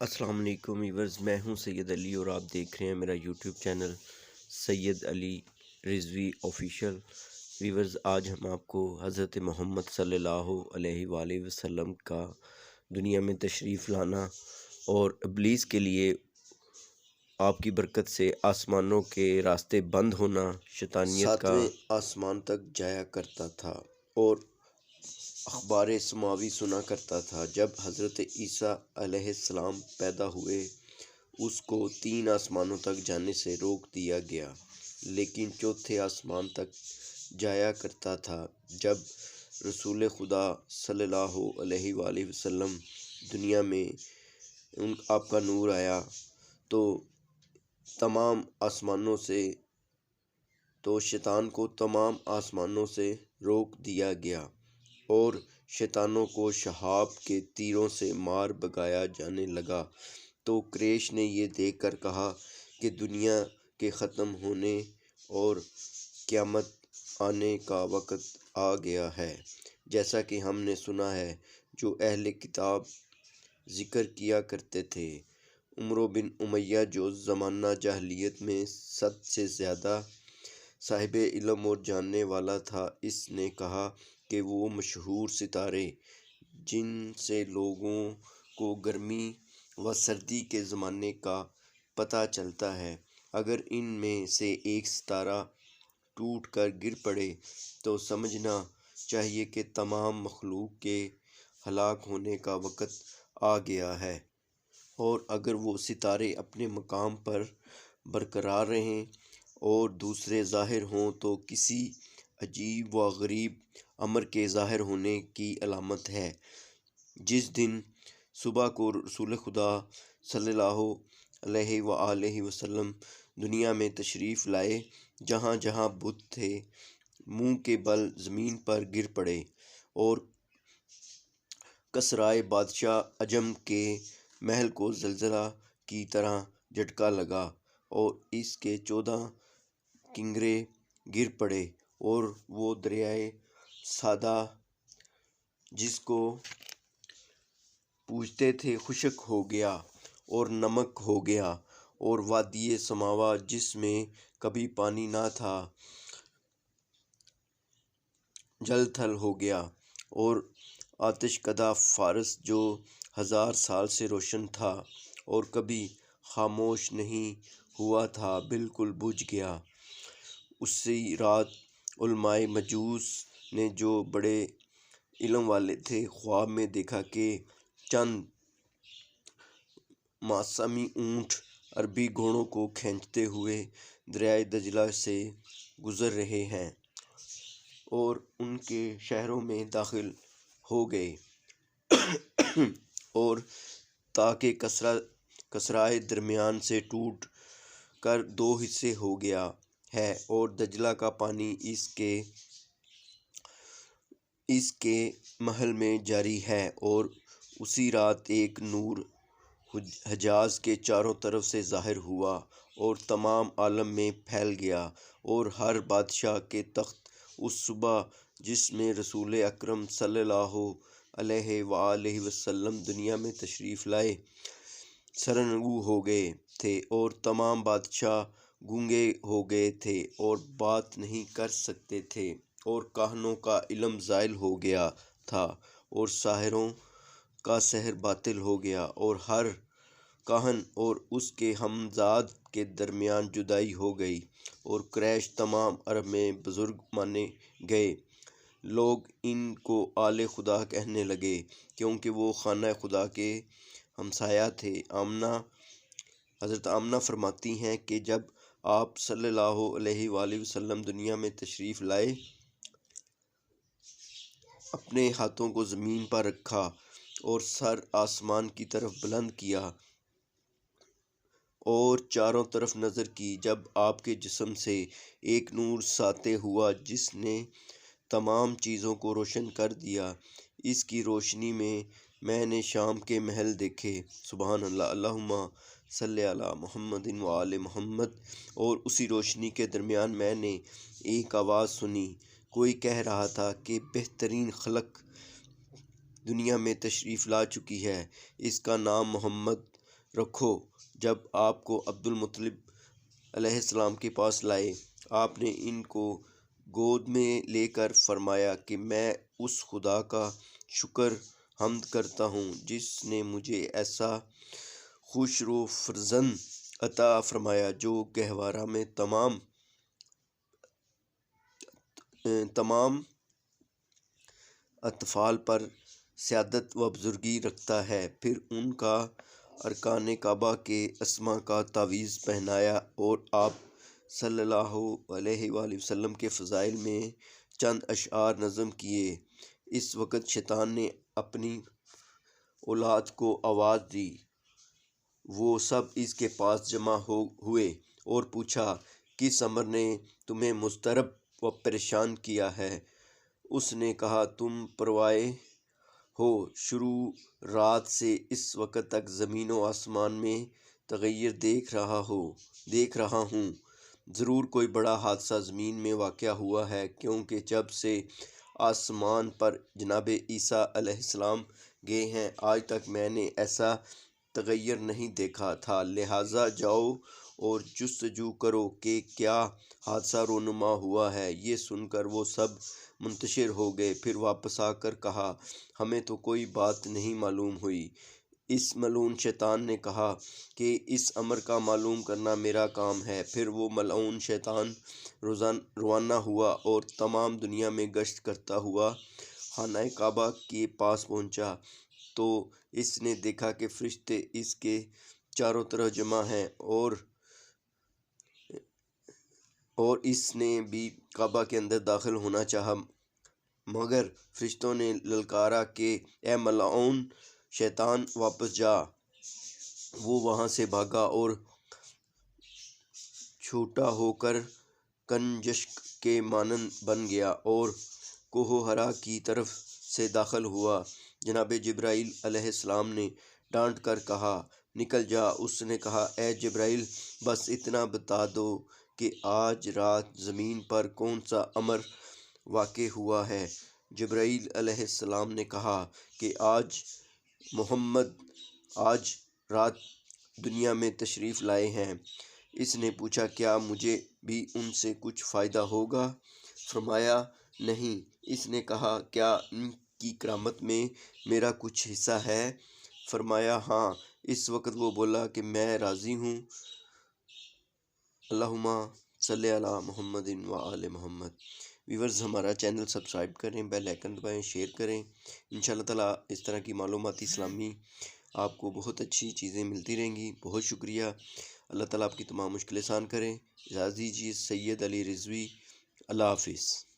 السلام علیکم ویورز، میں ہوں سید علی اور آپ دیکھ رہے ہیں میرا یوٹیوب چینل سید علی رضوی آفیشیل۔ ویورز، آج ہم آپ کو حضرت محمد صلی اللہ علیہ وآلہ وسلم کا دنیا میں تشریف لانا اور ابلیس کے لیے آپ کی برکت سے آسمانوں کے راستے بند ہونا، شیطانیت کا ساتویں آسمان تک جایا کرتا تھا اور اخبار سماوی سنا کرتا تھا۔ جب حضرت عیسیٰ علیہ السلام پیدا ہوئے، اس کو 3 آسمانوں تک جانے سے روک دیا گیا، لیکن چوتھے آسمان تک جایا کرتا تھا۔ جب رسول خدا صلی اللہ علیہ وآلہ وسلم دنیا میں آپ کا نور آیا تو شیطان کو تمام آسمانوں سے روک دیا گیا اور شیطانوں کو شہاب کے تیروں سے مار بگایا جانے لگا۔ تو قریش نے یہ دیکھ کر کہا کہ دنیا کے ختم ہونے اور قیامت آنے کا وقت آ گیا ہے، جیسا کہ ہم نے سنا ہے جو اہل کتاب ذکر کیا کرتے تھے۔ عمرو بن امیہ، جو زمانہ جاہلیت میں سب سے زیادہ صاحب علم اور جاننے والا تھا، اس نے کہا کہ وہ مشہور ستارے جن سے لوگوں کو گرمی و سردی کے زمانے کا پتہ چلتا ہے، اگر ان میں سے ایک ستارہ ٹوٹ کر گر پڑے تو سمجھنا چاہیے کہ تمام مخلوق کے ہلاک ہونے کا وقت آ گیا ہے، اور اگر وہ ستارے اپنے مقام پر برقرار رہیں اور دوسرے ظاہر ہوں تو کسی عجیب و غریب امر کے ظاہر ہونے کی علامت ہے۔ جس دن صبح کو رسول خدا صلی اللہ علیہ وآلہ وسلم دنیا میں تشریف لائے، جہاں جہاں بت تھے منہ کے بل زمین پر گر پڑے، اور کسرائے بادشاہ عجم کے محل کو زلزلہ کی طرح جھٹکا لگا اور اس کے 14 کنگرے گر پڑے، اور وہ دریائے سدہ جس کو پوجتے تھے خشک ہو گیا اور نمک ہو گیا، اور وادی سماوا جس میں کبھی پانی نہ تھا جل تھل ہو گیا، اور آتش کدہ فارس جو 1000 سال سے روشن تھا اور کبھی خاموش نہیں ہوا تھا، بالکل بجھ گیا۔ اسی رات علماء مجوس نے، جو بڑے علم والے تھے، خواب میں دیکھا کہ چند موسمی اونٹ عربی گھوڑوں کو کھینچتے ہوئے دریائے دجلہ سے گزر رہے ہیں اور ان کے شہروں میں داخل ہو گئے، اور تاکہ کسرائے درمیان سے ٹوٹ کر 2 حصے ہو گیا ہے، اور دجلہ کا پانی اس کے محل میں جاری ہے۔ اور اسی رات ایک نور حجاز کے چاروں طرف سے ظاہر ہوا اور تمام عالم میں پھیل گیا، اور ہر بادشاہ کے تخت اس صبح جس میں رسول اکرم صلی اللہ علیہ وآلہ وسلم دنیا میں تشریف لائے سرنگوں ہو گئے تھے، اور تمام بادشاہ گونگے ہو گئے تھے اور بات نہیں کر سکتے تھے، اور کاہنوں کا علم زائل ہو گیا تھا، اور ساحروں کا سحر باطل ہو گیا، اور ہر کاہن اور اس کے ہمزاد کے درمیان جدائی ہو گئی، اور قریش تمام عرب میں بزرگ مانے گئے۔ لوگ ان کو آل خدا کہنے لگے کیونکہ وہ خانہ خدا کے ہمسایہ تھے۔ حضرت آمنہ فرماتی ہیں کہ جب آپ صلی اللہ علیہ وآلہ وسلم دنیا میں تشریف لائے، اپنے ہاتھوں کو زمین پر رکھا اور سر آسمان کی طرف بلند کیا اور چاروں طرف نظر کی، جب آپ کے جسم سے ایک نور ساطع ہوا جس نے تمام چیزوں کو روشن کر دیا۔ اس کی روشنی میں نے شام کے محل دیکھے۔ سبحان اللہ، اللہم صلی علی محمد وآل محمد۔ اور اسی روشنی کے درمیان میں نے ایک آواز سنی، کوئی کہہ رہا تھا کہ بہترین خلق دنیا میں تشریف لا چکی ہے، اس کا نام محمد رکھو۔ جب آپ کو عبدالمطلب علیہ السلام کے پاس لائے، آپ نے ان کو گود میں لے کر فرمایا کہ میں اس خدا کا شکر حمد کرتا ہوں جس نے مجھے ایسا خوشرو فرزند عطا فرمایا جو گہوارہ میں تمام اطفال پر سیادت و بزرگی رکھتا ہے۔ پھر ان کا ارکان کعبہ کے اسما کا تعویذ پہنایا اور آپ صلی اللہ علیہ وآلہ وسلم کے فضائل میں چند اشعار نظم کیے۔ اس وقت شیطان نے اپنی اولاد کو آواز دی، وہ سب اس کے پاس جمع ہوئے اور پوچھا، کس امر نے تمہیں مضطرب و پریشان کیا ہے؟ اس نے کہا، تم پروائے ہو، شروع رات سے اس وقت تک زمین و آسمان میں تغیر دیکھ رہا ہوں۔ ضرور کوئی بڑا حادثہ زمین میں واقع ہوا ہے، کیونکہ جب سے آسمان پر جناب عیسیٰ علیہ السلام گئے ہیں آج تک میں نے ایسا تغیر نہیں دیکھا تھا، لہٰذا جاؤ اور جستجو کرو کہ کیا حادثہ رونما ہوا ہے۔ یہ سن کر وہ سب منتشر ہو گئے، پھر واپس آ کر کہا، ہمیں تو کوئی بات نہیں معلوم ہوئی۔ اس ملعون شیطان نے کہا کہ اس امر کا معلوم کرنا میرا کام ہے۔ پھر وہ ملعون شیطان روانہ ہوا اور تمام دنیا میں گشت کرتا ہوا خانہ کعبہ کے پاس پہنچا تو اس نے دیکھا کہ فرشتے اس کے چاروں طرف جمع ہیں اور اس نے بھی کعبہ کے اندر داخل ہونا چاہا، مگر فرشتوں نے للکارا کہ اے ملعون شیطان واپس جا۔ وہ وہاں سے بھاگا اور چھوٹا ہو کر کنجشک کے مانند بن گیا اور کوہ حرا کی طرف سے داخل ہوا۔ جناب جبرائیل علیہ السلام نے ڈانٹ کر کہا، نکل جا۔ اس نے کہا، اے جبرائیل، بس اتنا بتا دو کہ آج رات زمین پر کون سا امر واقع ہوا ہے؟ جبرائیل علیہ السلام نے کہا کہ آج محمد آج رات دنیا میں تشریف لائے ہیں۔ اس نے پوچھا، کیا مجھے بھی ان سے کچھ فائدہ ہوگا؟ فرمایا، نہیں۔ اس نے کہا، کیا ان کی کرامت میں میرا کچھ حصہ ہے؟ فرمایا، ہاں۔ اس وقت وہ بولا کہ میں راضی ہوں۔ اللہم صلی علی محمد و آل محمد۔ ویورز، ہمارا چینل سبسکرائب کریں، بیل آئکن دبائیں، شیئر کریں۔ انشاءاللہ تعالیٰ اس طرح کی معلوماتی اسلامی آپ کو بہت اچھی چیزیں ملتی رہیں گی۔ بہت شکریہ۔ اللہ تعالیٰ آپ کی تمام مشکلیں آسان کریں۔ اجازت دیجیے، سید علی رضوی۔ اللہ حافظ۔